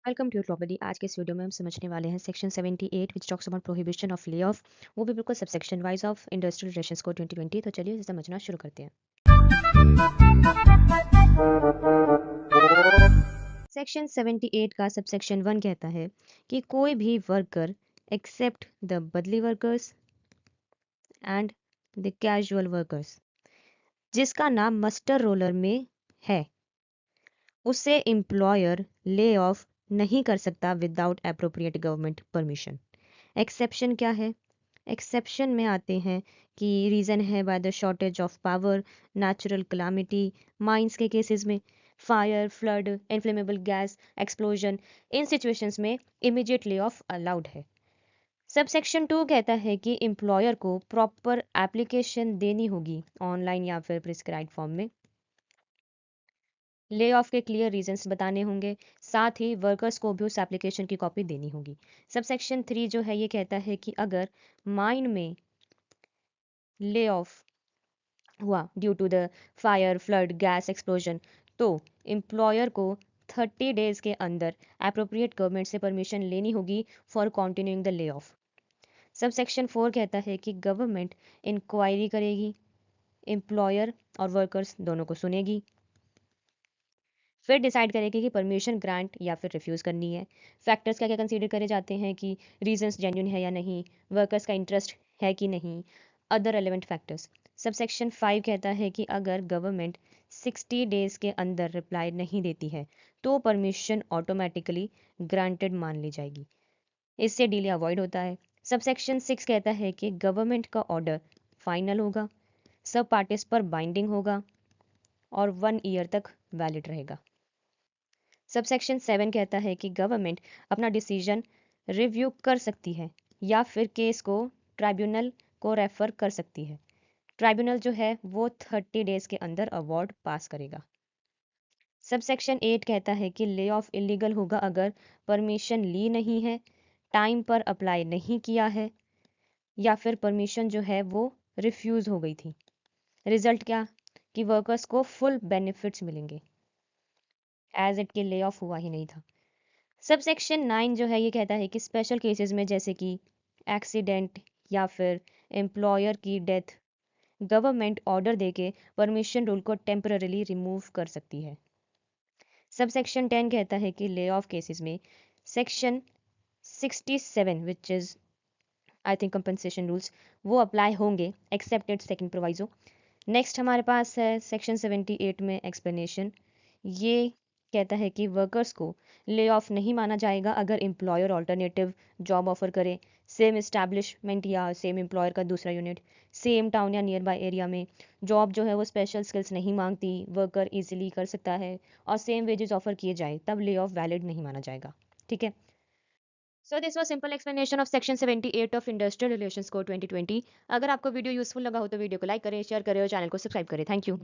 Welcome to your आज के इस वीडियो में हम समझने वाले हैं section 78 which talks about prohibition of lay off, वो भी बिल्कुल subsection wise of industrial relations code 2020। तो चलिए इसे समझना शुरू करते हैं। सेक्शन 78 का सबसेक्शन 1 कहता है कि कोई भी वर्कर एक्सेप्ट द बदली workers and the casual workers जिसका नाम मस्टर रोलर में है, उसे एम्प्लॉयर ले ऑफ नहीं कर सकता without appropriate government permission. Exception क्या है? एक्सेप्शन में आते हैं कि रीज़न है by the shortage of power, natural calamity, mines के केसेस में, fire, flood, inflammable gas, explosion, इन सिचुएशंस में इमीडिएट ले ऑफ अलाउड है। सबसेक्शन 2 कहता है कि एम्प्लॉयर को प्रॉपर एप्लीकेशन देनी होगी ऑनलाइन या फिर प्रिस्क्राइब फॉर्म में। ले ऑफ के क्लियर रीजंस बताने होंगे, साथ ही वर्कर्स को भी उस एप्लीकेशन की कॉपी देनी होगी। सबसेक्शन 3 जो है ये कहता है कि अगर माइन में ले ऑफ हुआ due to the fire, flood, gas explosion, तो एम्प्लॉयर को 30 डेज के अंदर एप्रोप्रिएट गवर्नमेंट से परमिशन लेनी होगी for continuing the lay off. Subsection 4 कहता है कि गवर्नमेंट इंक्वायरी करेगी, एम्प्लॉयर और वर्कर्स दोनों को सुनेगी, फिर डिसाइड करेगी कि परमिशन ग्रांट या फिर रिफ्यूज़ करनी है। फैक्टर्स क्या क्या कंसीडर करे जाते हैं कि रीजंस जेन्युइन है या नहीं, वर्कर्स का इंटरेस्ट है कि नहीं, अदर रेलेवेंट फैक्टर्स। सबसेक्शन 5 कहता है कि अगर गवर्नमेंट 60 डेज के अंदर रिप्लाई नहीं देती है तो परमिशन ऑटोमेटिकली ग्रांटेड मान ली जाएगी, इससे डिले अवॉइड होता है। सबसेक्शन 6 कहता है कि गवर्नमेंट का ऑर्डर फाइनल होगा, सब पार्टीज पर बाइंडिंग होगा और 1 ईयर तक वैलिड रहेगा। सबसेक्शन 7 कहता है कि गवर्नमेंट अपना डिसीजन रिव्यू कर सकती है या फिर केस को ट्राइब्यूनल को रेफर कर सकती है। ट्राइब्यूनल जो है वो 30 डेज के अंदर अवार्ड पास करेगा। सबसेक्शन 8 कहता है कि ले ऑफ इलीगल होगा अगर परमिशन ली नहीं है, टाइम पर अप्लाई नहीं किया है या फिर परमिशन जो है वो रिफ्यूज़ हो गई थी। रिजल्ट क्या कि वर्कर्स को फुल बेनिफिट्स मिलेंगे, एज इट के ले ऑफ हुआ ही नहीं था। सबसेक्शन 9 जो है ये कहता है कि स्पेशल केसेस में जैसे कि एक्सीडेंट या फिर एम्प्लॉयर की डेथ, गवर्नमेंट ऑर्डर देके परमिशन रूल को टेम्पररीली रिमूव कर सकती है। सबसेक्शन 10 कहता है कि ले ऑफ केसेस में section 67 which is I think compensation rules वो अप्लाई होंगे एक्सेप्टेड सेकंड प्रोवाइजो। नेक्स्ट हमारे पास है सेक्शन 78 में एक्सप्लेनेशन। ये कहता है कि वर्कर्स को ले ऑफ नहीं माना जाएगा अगर एम्प्लॉयर ऑल्टरनेटिव जॉब ऑफर करे, सेम इस्टेब्लिशमेंट या सेम एम्प्लॉयर का दूसरा यूनिट, सेम टाउन या नियर बाय एरिया में, जॉब जो है वो स्पेशल स्किल्स नहीं मांगती, वर्कर इजीली कर सकता है और सेम वेजेस ऑफर किए जाए, तब ले ऑफ वैलिड नहीं माना जाएगा। ठीक है। So this was simple explanation of section 78 of industrial relations code 2020। अगर आपको वीडियो यूजफुल लगा हो तो वीडियो को लाइक करें, शेयर करें और चैनल को सब्सक्राइब करें। Thank you.